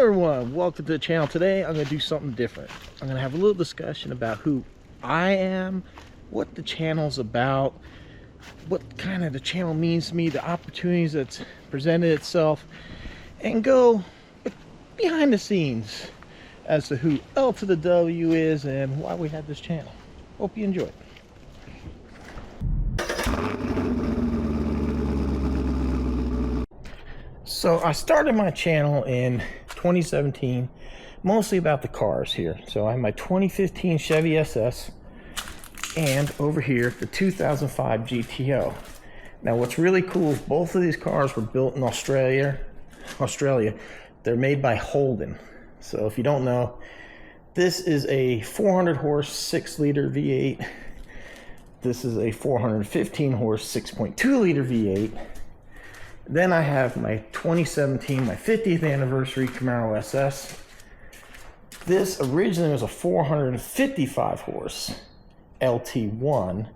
everyone, welcome to the channel. Today I'm going to do something different. I'm going to have a little discussion about who I am, what the channel's about, what kind of the channel means to me, the opportunities that's presented itself, and go behind the scenes as to who L to the W is and why we have this channel. Hope you enjoy it. So I started my channel in 2017, mostly about the cars here. So I have my 2015 Chevy SS and over here the 2005 GTO. Now what's really cool is both of these cars were built in Australia. They're made by Holden. So if you don't know, this is a 400 horse 6-liter V8. This is a 415 horse 6.2 liter V8. Then I have my 2017, my 50th anniversary Camaro SS. This originally was a 455 horse LT1.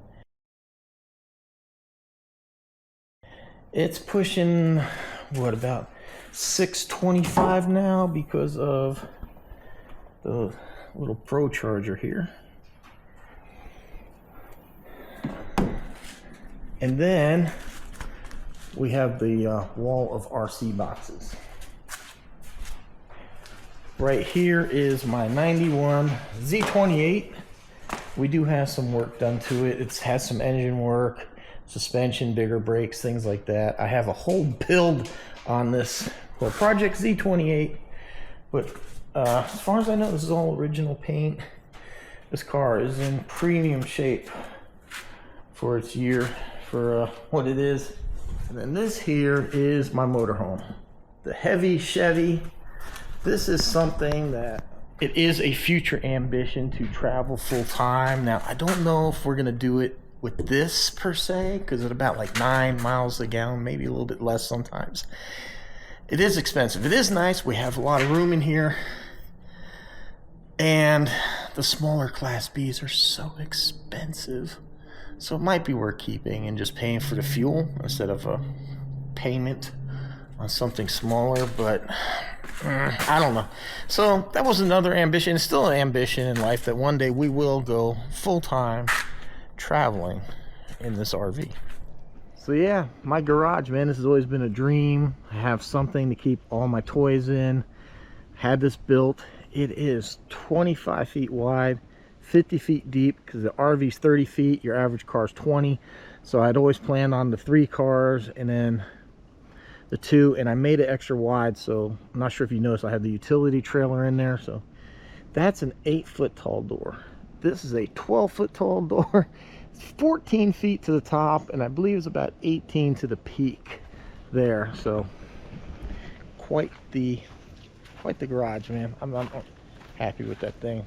It's pushing, what, about 625 now because of the little Pro Charger here. And then we have the wall of RC boxes. Right here is my 91 Z28. We do have some work done to it. It has some engine work, suspension, bigger brakes, things like that. I have a whole build on this for Project Z28, but as far as I know, this is all original paint. This car is in premium shape for its year, for what it is. And then this here is my motorhome, the heavy Chevy. This is something that it is a future ambition to travel full time. Now, I don't know if we're going to do it with this per se, because it's about like 9 miles a gallon, maybe a little bit less sometimes. It is expensive. It is nice. We have a lot of room in here. And the smaller Class Bs are so expensive. So it might be worth keeping and just paying for the fuel instead of a payment on something smaller, but I don't know. So that was another ambition. It's still an ambition in life that one day we will go full-time traveling in this RV. So yeah, my garage, man, this has always been a dream. I have something to keep all my toys in. Had this built. It is 25 feet wide, 50 feet deep, because the RV's 30 feet, your average car is 20. So I'd always planned on the 3 cars and then the 2, and I made it extra wide. So I'm not sure if you noticed, I have the utility trailer in there. So that's an 8-foot tall door. This is a 12-foot tall door. It's 14 feet to the top, and I believe it's about 18 to the peak there. So quite the garage, man. I'm happy with that thing.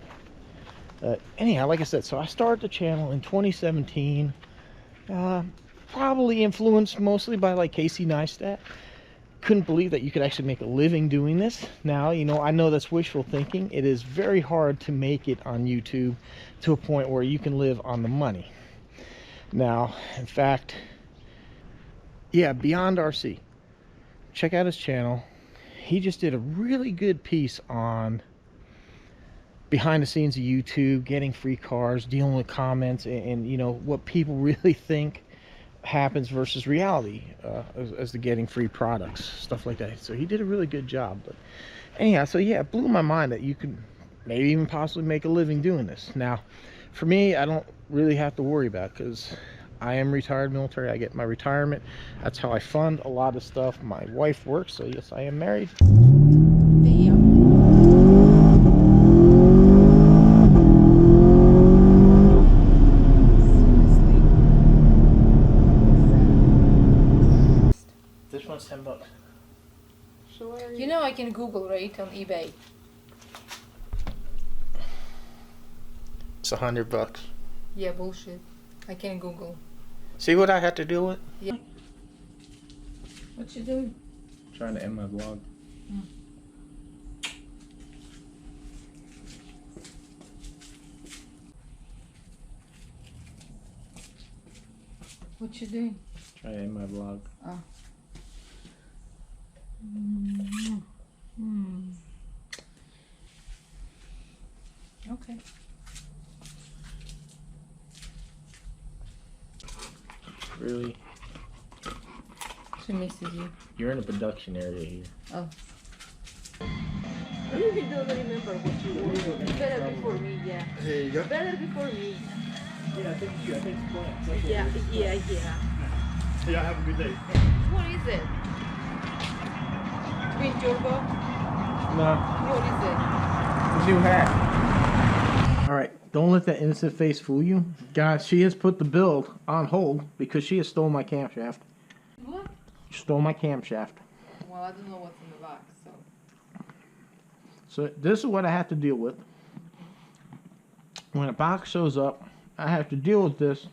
Anyhow, like I said, so I started the channel in 2017, probably influenced mostly by like Casey Neistat. Couldn't believe that you could actually make a living doing this. Now, you know, I know that's wishful thinking. It is very hard to make it on YouTube to a point where you can live on the money. Now, in fact, yeah, Beyond RC, check out his channel. He just did a really good piece on behind the scenes of YouTube, getting free cars, dealing with comments, and you know what people really think happens versus reality as to getting free products, stuff like that. So he did a really good job. But anyhow, so yeah, it blew my mind that you could maybe even possibly make a living doing this. Now for me, I don't really have to worry about it because I am retired military. I get my retirement. That's how I fund a lot of stuff. My wife works, so yes, I am married. This one's $10. Sure. You know I can Google, right, on eBay. It's $100. Yeah, bullshit. I can Google. See what I had to deal with? Yeah. What you doing? Trying to end my vlog. What you doing? Trying to end my vlog. Oh. She misses you. You're in the production area here. Oh. You don't remember what you ordered. Better before me, yeah. Here you go. Better before me. Yeah, I think it's plants. Yeah. Yeah, have a good day. What is it? Twin turbo? No, What is it? the new hat. All right, don't let that innocent face fool you. Guys, she has put the build on hold because she has stolen my camshaft. What? She stole my camshaft. Well, I don't know what's in the box, so. So this is what I have to deal with. When a box shows up, I have to deal with this.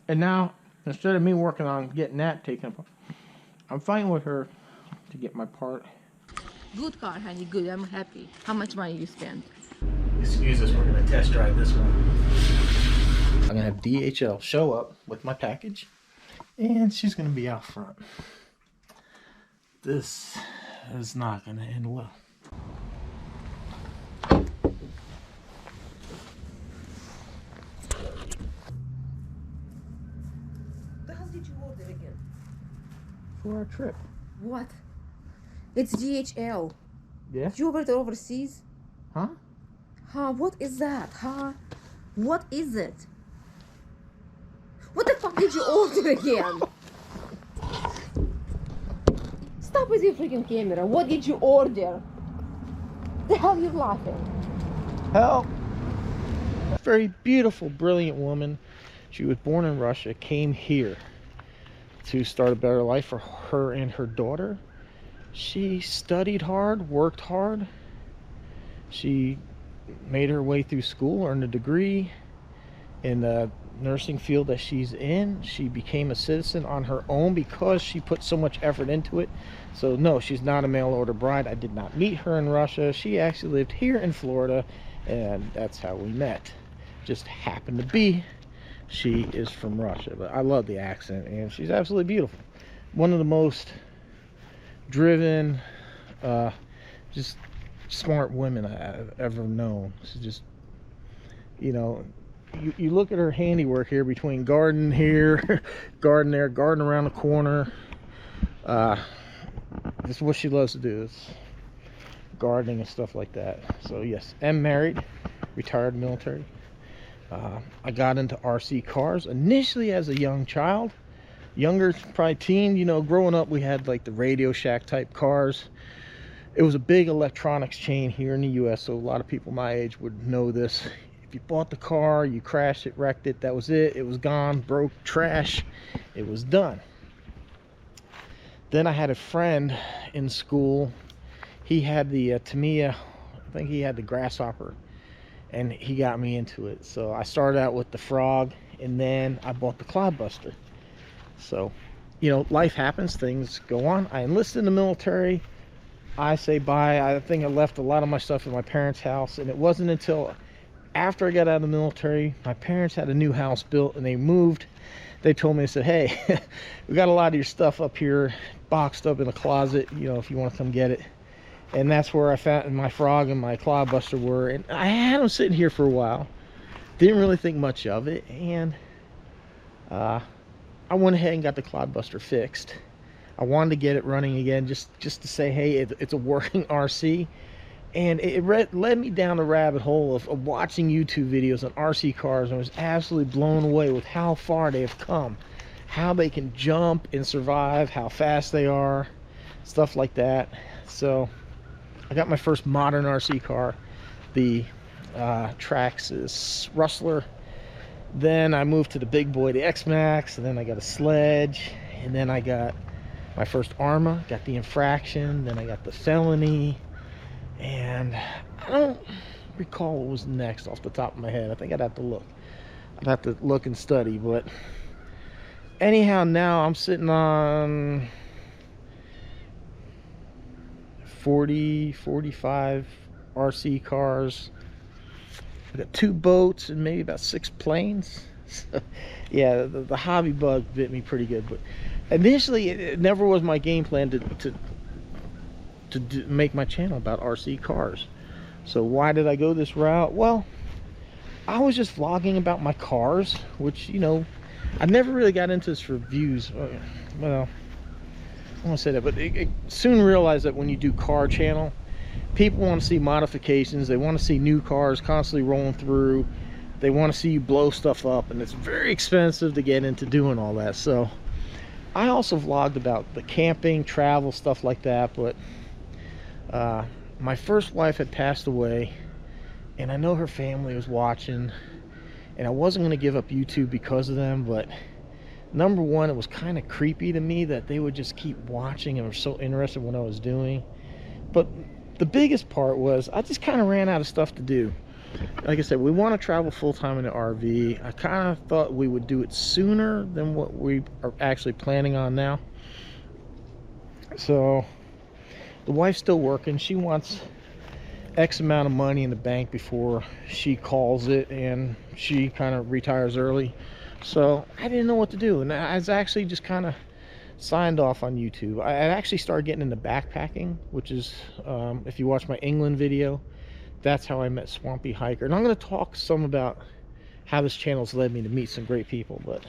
And now, instead of me working on getting that taken apart, I'm fighting with her to get my part. Good car, honey. Good. I'm happy. How much money you spend? Excuse us, we're gonna test drive this one. I'm gonna have DHL show up with my package, and she's gonna be out front. This is not gonna end well. The hell did you order again? For our trip. What? It's DHL. Yeah? You ordered overseas? Huh? Huh? What is that? Huh? What is it? What the fuck did you order again? Stop with your freaking camera. What did you order? The hell are you laughing? Help! Very beautiful, brilliant woman. She was born in Russia, came here to start a better life for her and her daughter. She studied hard, worked hard. She made her way through school, earned a degree in the nursing field that she's in. She became a citizen on her own because she put so much effort into it. So no, she's not a mail order bride. I did not meet her in Russia. She actually lived here in Florida, and that's how we met. Just happened to be she is from Russia, but I love the accent, and she's absolutely beautiful. One of the most driven, just smart women I've ever known. She's just, you know, you look at her handiwork here, between garden here, garden there, garden around the corner. This is what she loves to do, is gardening and stuff like that. So yes, I'm married, retired military. I got into RC cars initially as a young child, younger, probably teen. You know, growing up we had like the Radio Shack type cars. It was a big electronics chain here in the US, so a lot of people my age would know this. If you bought the car, you crashed it, wrecked it, that was it. It was gone, broke, trash. It was done. Then I had a friend in school. He had the Tamiya, I think he had the Grasshopper, and he got me into it. So I started out with the Frog, and then I bought the Cloudbuster. So, you know, life happens, things go on. I enlisted in the military. I say bye. I think I left a lot of my stuff at my parents' house, and it wasn't until after I got out of the military, my parents had a new house built and they moved. They told me, they said, hey, we got a lot of your stuff up here boxed up in a closet, you know, if you want to come get it. And that's where I found my Frog and my Cloudbuster were, and I had them sitting here for a while. Didn't really think much of it, and I went ahead and got the Cloudbuster fixed. I wanted to get it running again, just to say, hey, it's a working RC. And it led me down the rabbit hole of watching YouTube videos on RC cars, and I was absolutely blown away with how far they have come, how they can jump and survive, how fast they are, stuff like that. So I got my first modern RC car, the Traxxas Rustler. Then I moved to the big boy, the X-Max, and then I got a Sledge, and then I got my first Arma, got the Infraction, then I got the Felony, and I don't recall what was next off the top of my head. I think I'd have to look. I'd have to look and study, but anyhow, now I'm sitting on 40, 45 RC cars. I got 2 boats and maybe about 6 planes. So, yeah, the hobby bug bit me pretty good. But initially, it never was my game plan to make my channel about RC cars. So why did I go this route? Well, I was just vlogging about my cars, which, you know, I never really got into this for views. Well, I want to say that, but it soon realized that when you do car channel, people want to see modifications. They want to see new cars constantly rolling through. They want to see you blow stuff up, and it's very expensive to get into doing all that. So I also vlogged about the camping, travel, stuff like that. But my first wife had passed away, and I know her family was watching, and I wasn't going to give up YouTube because of them. But number one, it was kind of creepy to me that they would just keep watching and were so interested in what I was doing. But the biggest part was I just kind of ran out of stuff to do. Like I said, we want to travel full-time in the RV. I kind of thought we would do it sooner than what we are actually planning on now. So the wife's still working. She wants X amount of money in the bank before she calls it, and she kind of retires early. So I didn't know what to do, and I was actually just kind of signed off on YouTube. I actually started getting into backpacking, which is, if you watch my England video, that's how I met Swampy Hiker. And I'm going to talk some about how this channel's led me to meet some great people. But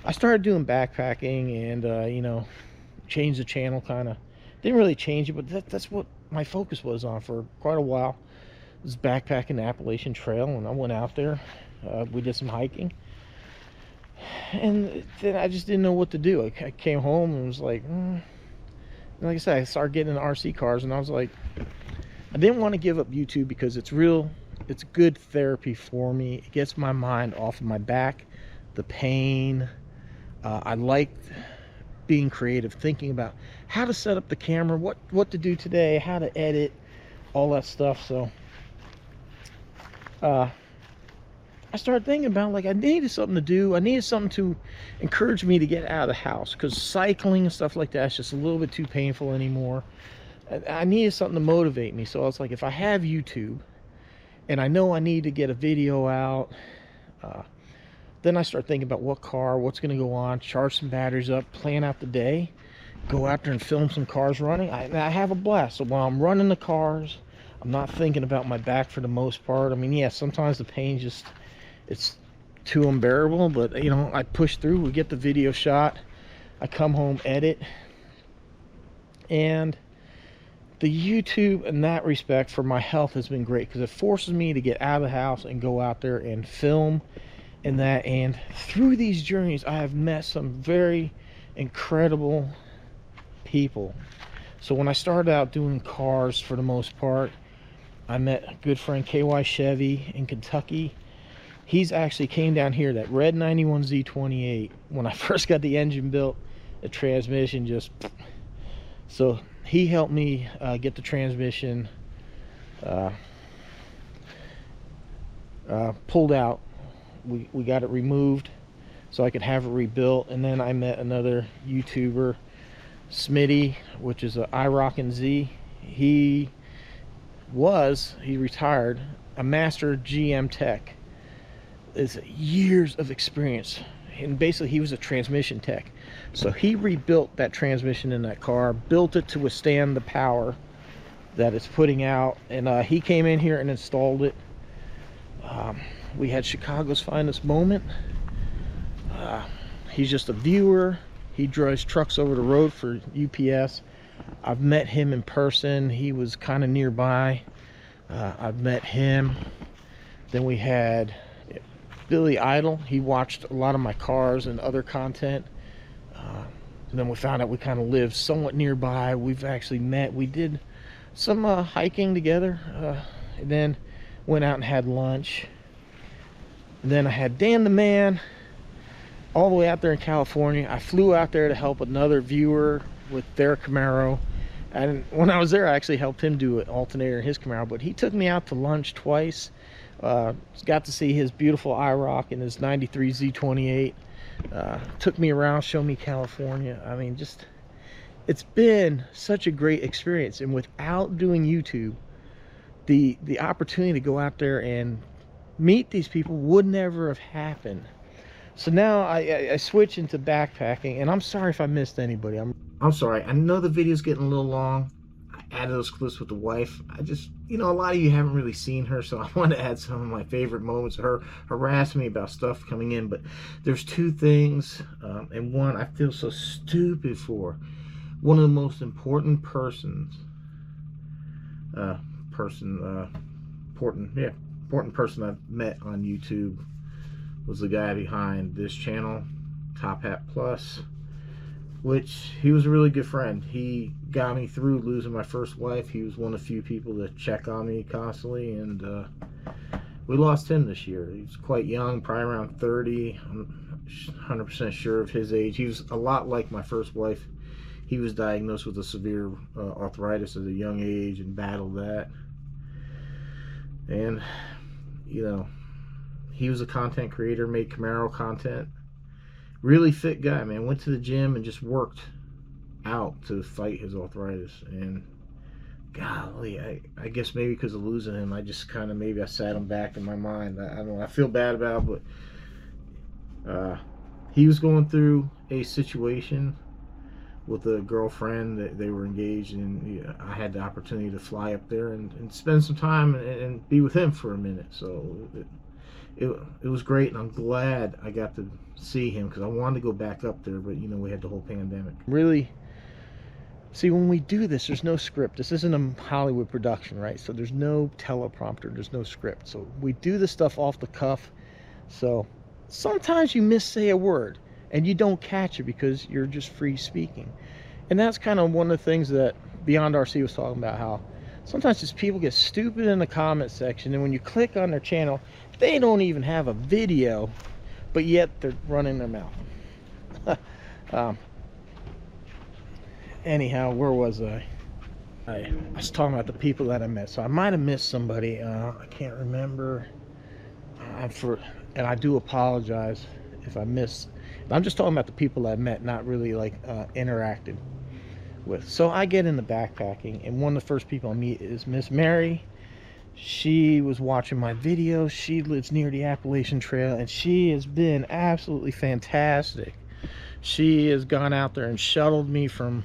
I started doing backpacking, and you know, changed the channel. Kind of didn't really change it, but that's what my focus was on for quite a while. It was backpacking the Appalachian Trail, and I went out there. We did some hiking, and then I just didn't know what to do. I came home and was like, like I said, I started getting into RC cars, and I was like, I didn't want to give up YouTube because it's good therapy for me. It gets my mind off of my back, the pain. I like being creative, thinking about how to set up the camera, what to do today, how to edit, all that stuff. So I started thinking about, like, I needed something to do. I needed something to encourage me to get out of the house, because cycling and stuff like that is just a little bit too painful anymore. I needed something to motivate me. So I was like, if I have YouTube and I know I need to get a video out, then I start thinking about what car, what's going to go on, charge some batteries up, plan out the day, go out there and film some cars running. I have a blast. So while I'm running the cars, I'm not thinking about my back for the most part. I mean, yeah, sometimes the pain just, it's too unbearable, but you know, I push through. We get the video shot, I come home, edit. And the YouTube in that respect for my health has been great, because it forces me to get out of the house and go out there and film and that. And through these journeys, I have met some very incredible people. So when I started out doing cars, for the most part, I met a good friend, KY Chevy in Kentucky. He's actually came down here, that red 91 Z28. When I first got the engine built, the transmission just, so he helped me get the transmission pulled out. We got it removed so I could have it rebuilt. And then I met another YouTuber, Smitty, which is a iRockin' Z. He retired, a master GM tech. It's years of experience, and basically he was a transmission tech. So he rebuilt that transmission in that car, built it to withstand the power that it's putting out, and he came in here and installed it. We had Chicago's finest moment. He's just a viewer. He drives trucks over the road for UPS. I've met him in person. He was kind of nearby. I've met him. Then we had Billy Idol. He watched a lot of my cars and other content. And then we found out we kind of lived somewhat nearby. We've actually met. We did some hiking together. And then went out and had lunch. And then I had Dan the Man all the way out there in California. I flew out there to help another viewer with their Camaro. And when I was there, I actually helped him do an alternator in his Camaro. But he took me out to lunch twice. Got to see his beautiful IROC and his 93 Z28. Took me around, showed me California. I mean, just, it's been such a great experience. And without doing YouTube, the opportunity to go out there and meet these people would never have happened. So now I switch into backpacking, and I'm sorry if I missed anybody. I'm sorry. I know the video's getting a little long. I added those clips with the wife. I just, you know, a lot of you haven't really seen her, so I want to add some of my favorite moments of her harassing me about stuff coming in. But there's two things, and one I feel so stupid for. one of the most important important person I've met on YouTube was the guy behind this channel, Top Hat Plus, which he was a really good friend. He got me through losing my first wife. He was one of the few people to check on me constantly, and we lost him this year. He was quite young, probably around 30. I'm 100% sure of his age. He was a lot like my first wife. He was diagnosed with a severe arthritis at a young age and battled that. And, you know, he was a content creator, made Camaro content. Really fit guy, man. Went to the gym and just worked out to fight his arthritis. And golly, I guess maybe because of losing him, I just kind of, maybe I sat him back in my mind. I don't know, I feel bad about it, but he was going through a situation with a girlfriend that they were engaged in. You know, I had the opportunity to fly up there and spend some time and be with him for a minute. So it was great, and I'm glad I got to see him, because I wanted to go back up there, but you know, we had the whole pandemic. Really, see, when we do this, there's no script. This isn't a Hollywood production, right? So there's no teleprompter, there's no script. So we do this stuff off the cuff. So sometimes you missay a word and you don't catch it because you're just free speaking. And that's kind of one of the things that Beyond RC was talking about, how sometimes just people get stupid in the comment section, and when you click on their channel, they don't even have a video, but yet they're running their mouth. Anyhow, where was I? I was talking about the people that I met. So I might have missed somebody. I can't remember. And I do apologize if I missed. I'm just talking about the people I met, not really like interacted with. So I get into backpacking, and one of the first people I meet is Miss Mary. She was watching my videos. She lives near the Appalachian Trail, and she has been absolutely fantastic. She has gone out there and shuttled me from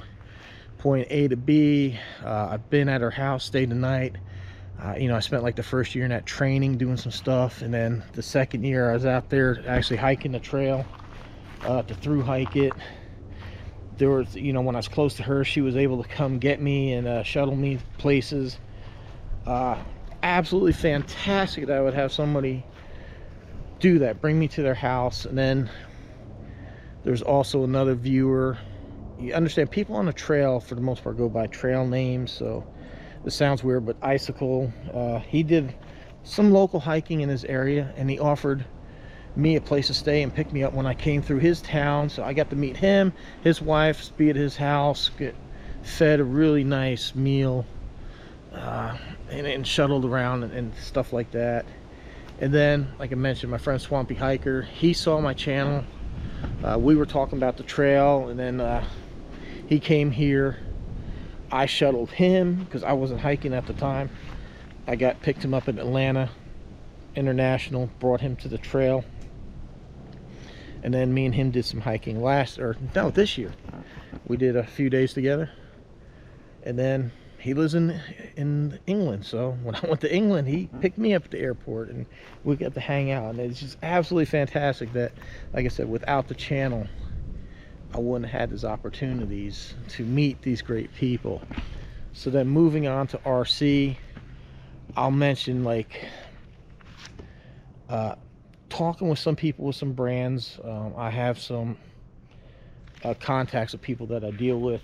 point A to B. I've been at her house, stayed the night. You know, I spent like the first year in that training doing some stuff, and then the second year I was out there actually hiking the trail to through hike it. There was, you know, when I was close to her, she was able to come get me and shuttle me places. Absolutely fantastic that I would have somebody do that, bring me to their house. And then there's also another viewer. You understand, people on the trail for the most part go by trail names, so this sounds weird, but Icicle, he did some local hiking in his area, and he offered me a place to stay and pick me up when I came through his town. So I got to meet him, his wife, be at his house, get fed a really nice meal, and shuttled around and stuff like that. And then, like I mentioned, my friend Swampy Hiker, he saw my channel. We were talking about the trail, and then he came here. I shuttled him because I wasn't hiking at the time. I picked him up in Atlanta International, brought him to the trail, and then me and him did some hiking this year. We did a few days together, and then he lives in England, so when I went to England, he picked me up at the airport, and we got to hang out. And it's just absolutely fantastic that, like I said, without the channel, I wouldn't have had these opportunities to meet these great people. So then moving on to RC, I'll mention, like, talking with some people with some brands. I have some contacts of people that I deal with,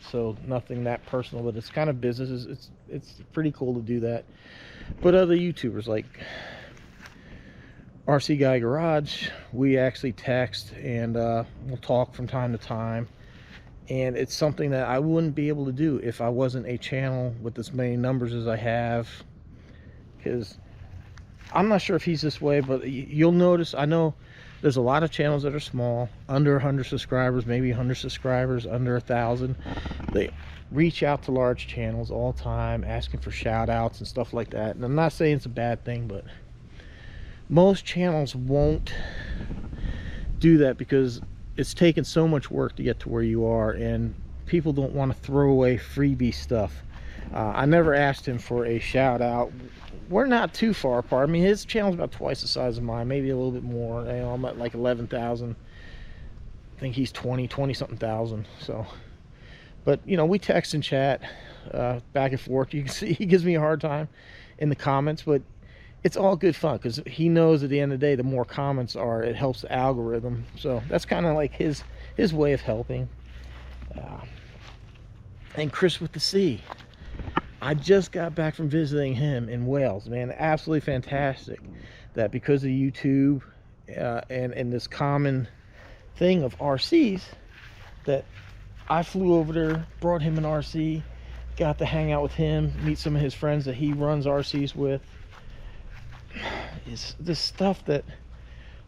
so nothing that personal, but it's kind of business. It's pretty cool to do that. But other YouTubers like RC Guy Garage, we actually text, and we'll talk from time to time. And it's something that I wouldn't be able to do if I wasn't a channel with as many numbers as I have, because I'm not sure if he's this way, but you'll notice, I know there's a lot of channels that are small, under 100 subscribers, maybe 100 subscribers, under 1,000. They reach out to large channels all the time, asking for shout outs and stuff like that. And I'm not saying it's a bad thing, but most channels won't do that because it's taken so much work to get to where you are, and people don't want to throw away freebie stuff. I never asked him for a shout out. We're not too far apart. I mean, his channel's about twice the size of mine, maybe a little bit more. You know, I'm at like 11,000. I think he's 20 something thousand. So, But you know, we text and chat back and forth. You can see he gives me a hard time in the comments, but it's all good fun because he knows at the end of the day, the more comments are, it helps the algorithm. So that's kind of like his way of helping. And Chris with the C, I just got back from visiting him in Wales, man. Absolutely fantastic that because of YouTube and this common thing of RCs, that I flew over there, brought him an RC, got to hang out with him, meet some of his friends that he runs RCs with. It's this stuff that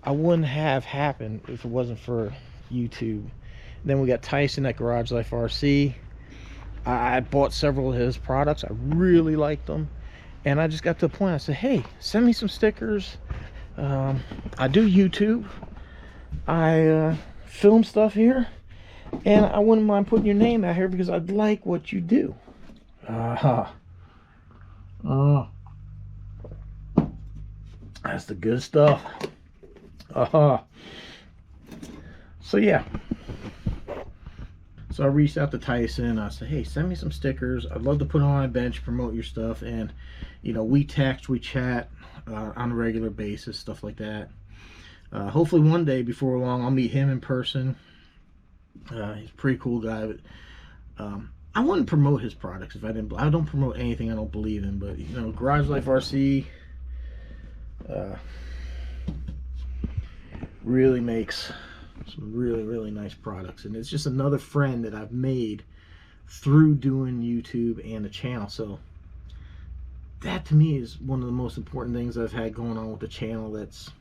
I wouldn't have happened if it wasn't for YouTube. Then we got Tyson at Garage Life RC. I bought several of his products. I really liked them, and I just got to the point. I said, hey, send me some stickers. I do YouTube, I film stuff here, and I wouldn't mind putting your name out here because I like what you do. That's the good stuff. So yeah, so I reached out to Tyson. I said, hey, send me some stickers. I'd love to put on my bench, promote your stuff. And you know, we text, we chat on a regular basis, stuff like that. Hopefully one day before long I'll meet him in person. He's a pretty cool guy, but I wouldn't promote his products if I didn't. I don't promote anything I don't believe in. But you know, Garage Life RC really makes some really nice products, and it's just another friend that I've made through doing YouTube and the channel. So that to me is one of the most important things I've had going on with the channel. That's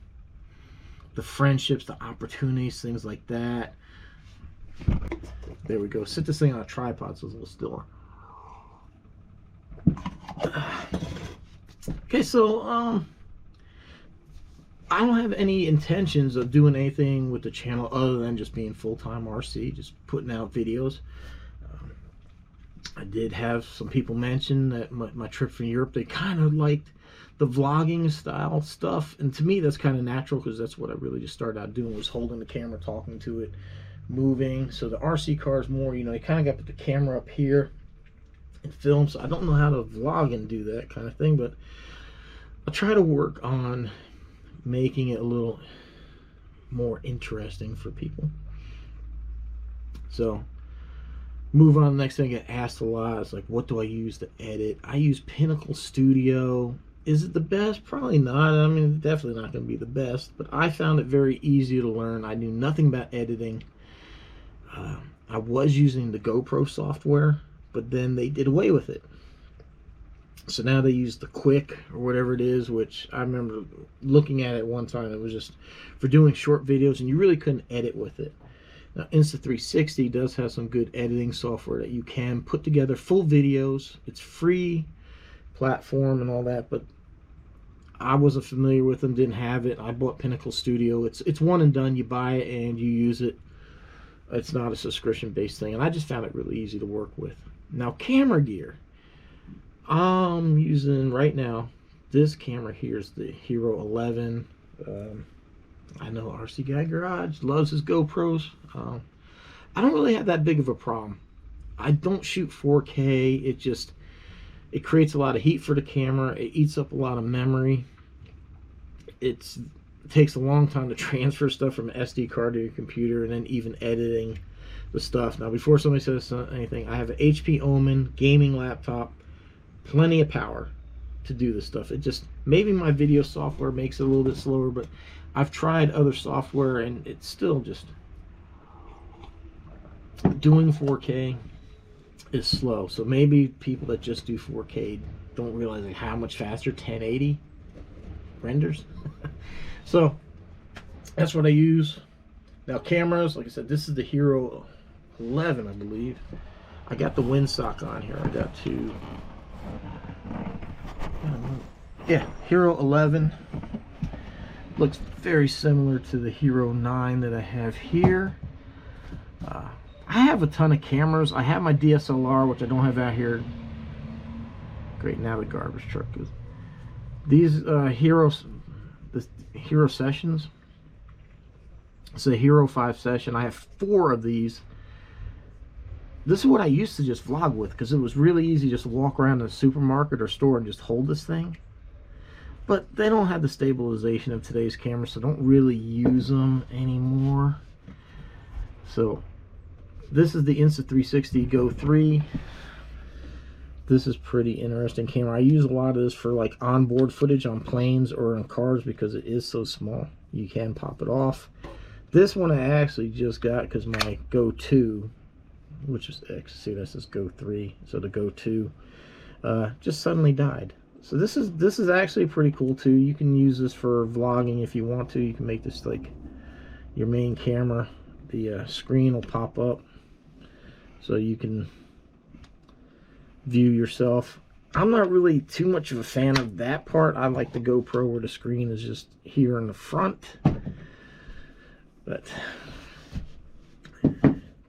the friendships, the opportunities, things like that. There we go. Sit this thing on a tripod so it's a little stiller. Okay, so I don't have any intentions of doing anything with the channel other than just being full-time RC, just putting out videos. I did have some people mention that my trip from Europe, they kind of liked the vlogging style stuff, and to me that's kind of natural because that's what I really just started out doing, was holding the camera, talking to it, moving. So the RC car is more, you know, you kind of got to put the camera up here and film. So I don't know how to vlog and do that kind of thing, but I'll try to work on making it a little more interesting for people. So move on to the next thing. I get asked a lot, it's like, what do I use to edit? I use Pinnacle Studio. Is it the best? Probably not. I mean, definitely not going to be the best, but I found it very easy to learn. I knew nothing about editing. I was using the GoPro software, but then they did away with it. So now they use the Quick or whatever it is, which I remember looking at it one time. It was just for doing short videos, and you really couldn't edit with it. Now, Insta360 does have some good editing software that you can put together full videos. It's free platform and all that, but I wasn't familiar with them, didn't have it. I bought Pinnacle Studio. It's one and done. You buy it and you use it. It's not a subscription-based thing, and I just found it really easy to work with. Now, camera gear. I'm using right now, this camera here is the Hero 11. I know RC Guy Garage loves his GoPros. I don't really have that big of a problem. I don't shoot 4K. It creates a lot of heat for the camera. It eats up a lot of memory. It takes a long time to transfer stuff from an SD card to your computer, and then even editing the stuff. Now, before somebody says anything, I have an HP Omen gaming laptop. Plenty of power to do this stuff. It just, maybe my video software makes it a little bit slower, but I've tried other software and it's still just, doing 4K is slow. So maybe people that just do 4K don't realize like how much faster 1080 renders. So that's what I use. Now, cameras, like I said, this is the Hero 11, I believe. I got the windsock on here. I got to, yeah, Hero 11. Looks very similar to the Hero 9 that I have here. I have a ton of cameras. I have my DSLR, which I don't have out here. Great, now the garbage truck is. These the Hero Sessions. It's a Hero 5 session. I have 4 of these. This is what I used to just vlog with, because it was really easy just to walk around the supermarket or store and just hold this thing. But they don't have the stabilization of today's cameras, so don't really use them anymore. So this is the Insta360 Go 3. This is pretty interesting camera. I use a lot of this for like onboard footage on planes or in cars because it is so small. You can pop it off. This one I actually just got because my Go 2, which is X, see this is Go 3, so the Go 2 just suddenly died. So this is actually pretty cool too. You can use this for vlogging if you want to. You can make this like your main camera. The screen will pop up so you can view yourself. I'm not really too much of a fan of that part. I like the GoPro where the screen is just here in the front. But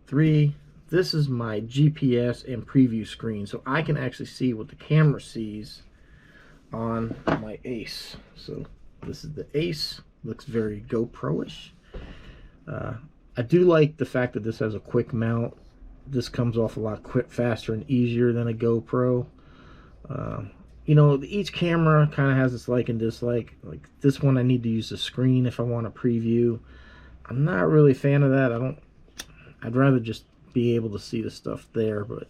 3, this is my GPS and preview screen, so I can actually see what the camera sees on my Ace. So this is the Ace. Looks very GoPro-ish. I do like the fact that this has a quick mount. This comes off a lot faster and easier than a GoPro. You know, each camera kind of has its like and dislike. Like this one, I need to use the screen if I want to preview. I'm not really a fan of that. I'd rather just be able to see the stuff there, but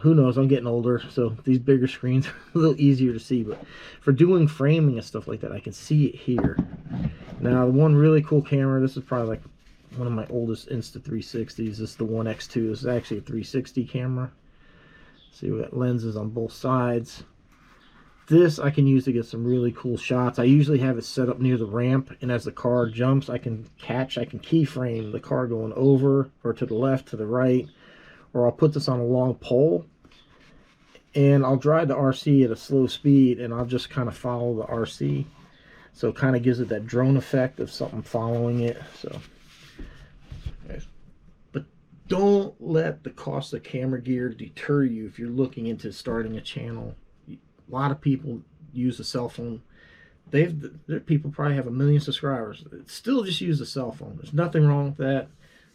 who knows? I'm getting older, so these bigger screens are a little easier to see. But for doing framing and stuff like that, I can see it here. Now, the one really cool camera, this is probably like one of my oldest Insta360s. This is the 1X2. This is actually a 360 camera. See, we got lenses on both sides. This I can use to get some really cool shots. I usually have it set up near the ramp, and as the car jumps, I can keyframe the car going over or to the left, to the right, or I'll put this on a long pole, and I'll drive the RC at a slow speed, and I'll just kind of follow the RC. So it kind of gives it that drone effect of something following it. So, but don't let the cost of camera gear deter you if you're looking into starting a channel. A lot of people use a cell phone. People probably have 1 million subscribers. Still just use a cell phone. There's nothing wrong with that.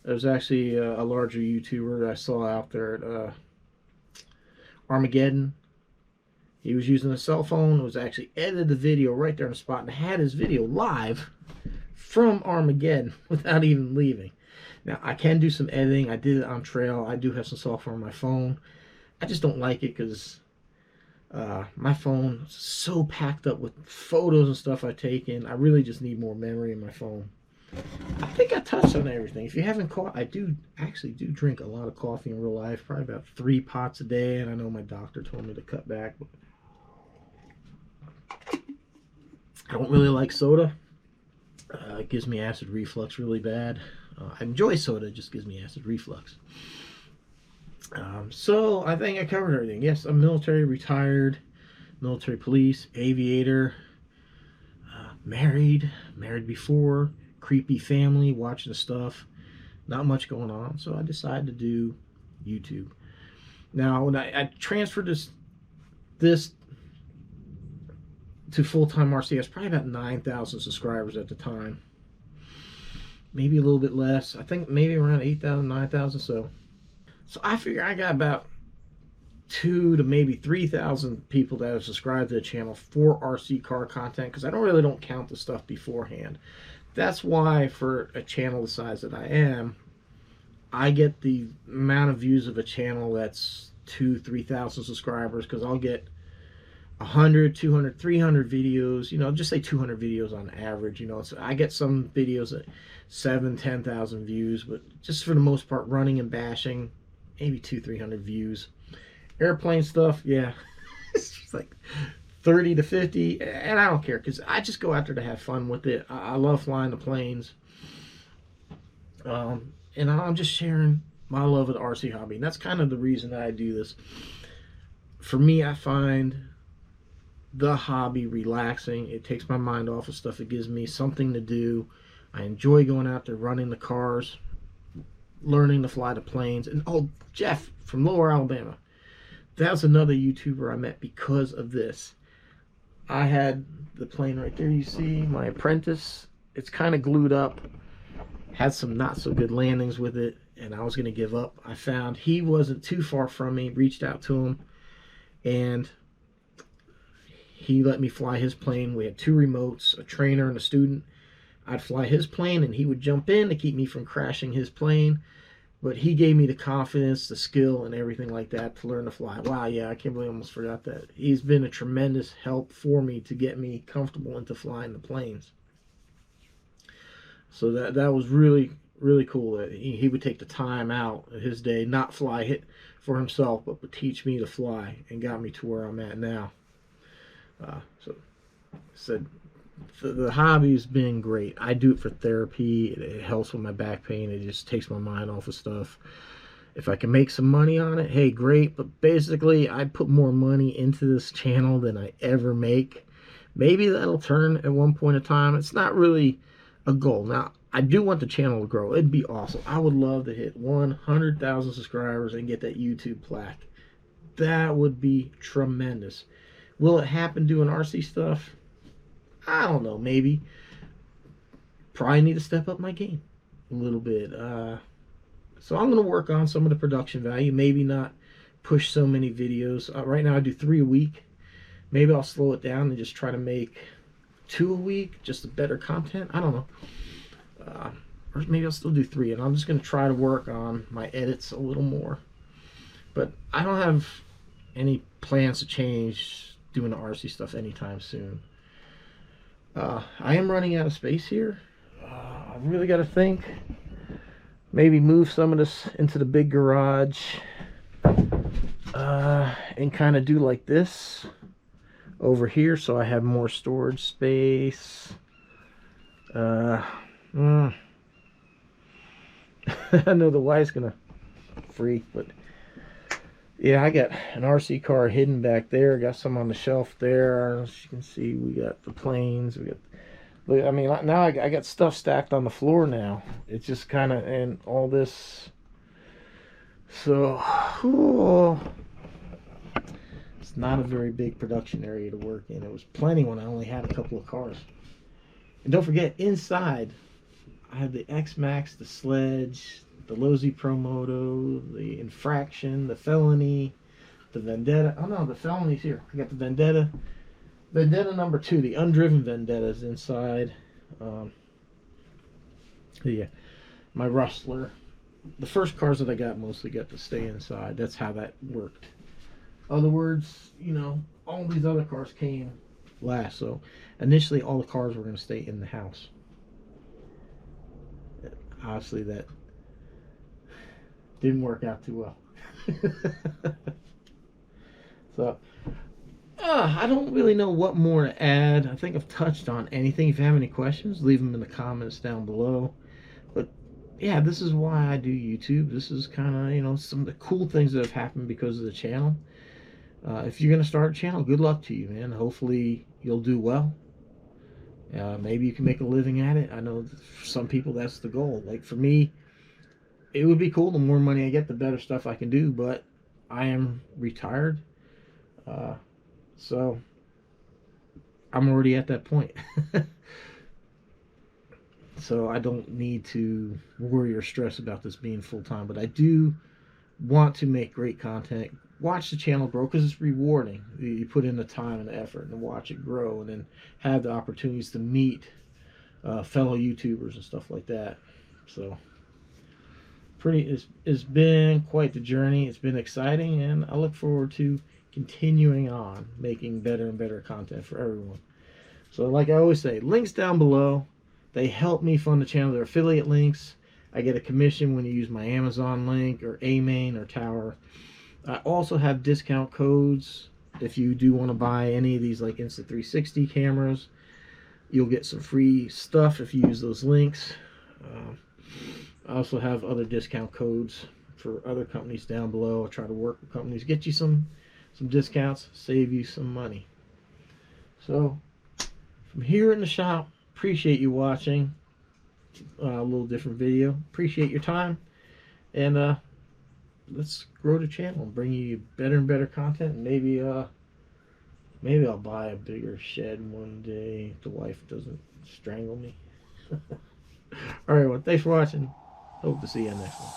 There's actually a larger YouTuber that I saw out there at Armageddon. He was using a cell phone. It was actually edited the video right there on the spot and had his video live from Armageddon without even leaving. Now, I can do some editing. I did it on Trail. I do have some software on my phone. I just don't like it because my phone is so packed up with photos and stuff I've taken. I really just need more memory in my phone. I think I touched on everything. If you haven't caught, I actually do drink a lot of coffee in real life, probably about 3 pots a day, and I know my doctor told me to cut back, but I don't really like soda. It gives me acid reflux really bad. I enjoy soda, it just gives me acid reflux. So I think I covered everything. Yes, I'm military, retired, military police, aviator, married before, creepy family, watching the stuff, not much going on. So I decided to do YouTube. Now, when I transferred this to full-time RC, I was probably about 9,000 subscribers at the time. Maybe a little bit less. I think maybe around 8,000, 9,000. So I figure I got about 2,000 to maybe 3,000 people that have subscribed to the channel for RC car content, because I don't count the stuff beforehand. That's why for a channel the size that I am, I get the amount of views of a channel that's 2,000, 3,000 subscribers, because I'll get 100, 200, 300 videos, you know, just say 200 videos on average, you know. So I get some videos at 7,000, 10,000 views, but just for the most part, running and bashing, maybe 200, 300 views. Airplane stuff, yeah, it's just like 30 to 50, and I don't care, because I just go out there to have fun with it. I love flying the planes, and I'm just sharing my love of the RC hobby, and that's kind of the reason that I do this. For me, I find the hobby relaxing. It takes my mind off of stuff. It gives me something to do. I enjoy going out there, running the cars, learning to fly the planes. And oh, Jeff from Lower Alabama, that's another YouTuber I met because of this. I had the plane right there, you see, my Apprentice. It's kind of glued up, had some not so good landings with it, and I was going to give up. I found he wasn't too far from me, reached out to him, and he let me fly his plane. We had 2 remotes, a trainer and a student. I'd fly his plane, and he would jump in to keep me from crashing his plane. But he gave me the confidence, the skill, and everything like that to learn to fly. Wow, yeah, I can't believe I almost forgot that. He's been a tremendous help for me to get me comfortable into flying the planes. So that was really, really cool that he would take the time out of his day, not fly it for himself, but would teach me to fly and got me to where I'm at now. So I said, the hobby's been great. I do it for therapy. It helps with my back pain. It just takes my mind off of stuff. If I can make some money on it, hey, great. But basically, I put more money into this channel than I ever make. Maybe that'll turn at one point in time. It's not really a goal. Now, I do want the channel to grow. It'd be awesome. I would love to hit 100,000 subscribers and get that YouTube plaque. That would be tremendous. Will it happen doing RC stuff? I don't know, maybe. Probably need to step up my game a little bit. So I'm going to work on some of the production value. Maybe not push so many videos. Right now I do 3 a week. Maybe I'll slow it down and just try to make 2 a week, just a better content. I don't know. Or maybe I'll still do 3. And I'm just going to try to work on my edits a little more. But I don't have any plans to change doing the RC stuff anytime soon. I am running out of space here. I really got to think. Maybe move some of this into the big garage. And kind of do like this over here so I have more storage space. I know the wife's going to freak, but yeah, I got an RC car hidden back there. Got some on the shelf there. As you can see, we got the planes. We got, I mean, now I got stuff stacked on the floor now. It's just kind of, and all this. So, it's not a very big production area to work in. It was plenty when I only had a couple of cars. And don't forget, inside, I have the X-Max, the Sledge, the Lozi Pro Moto, the Infraction, the Felony, the Vendetta. Oh no, the Felony's here. I got the Vendetta. Vendetta number 2, the undriven Vendetta is inside. Yeah, my Rustler. The first cars that I got mostly got to stay inside. That's how that worked. Other words, you know, all these other cars came last. So initially all the cars were going to stay in the house. Obviously that didn't work out too well. So I don't really know what more to add. I think I've touched on anything. If you have any questions, leave them in the comments down below. But yeah, this is why I do YouTube. This is kind of, you know, some of the cool things that have happened because of the channel. If you're going to start a channel, good luck to you, man. Hopefully you'll do well. Maybe you can make a living at it. I know for some people that's the goal. Like for me, it would be cool. The more money I get, the better stuff I can do. But I am retired. So I'm already at that point. So I don't need to worry or stress about this being full-time. But I do want to make great content. Watch the channel grow because it's rewarding. You put in the time and the effort and watch it grow and then have the opportunities to meet fellow YouTubers and stuff like that. So it's been quite the journey. It's been exciting, and I look forward to continuing on making better and better content for everyone. So like I always say, links down below. They help me fund the channel. They're affiliate links. I get a commission when you use my Amazon link or AMAIN or Tower. I also have discount codes if you do want to buy any of these like Insta360 cameras. You'll get some free stuff if you use those links. I also have other discount codes for other companies down below. I try to work with companies, get you some discounts, save you some money. So from here in the shop, appreciate you watching a little different video. Appreciate your time, and let's grow the channel and bring you better and better content. And maybe I'll buy a bigger shed one day if the wife doesn't strangle me. All right, well, thanks for watching. Hope to see you next one.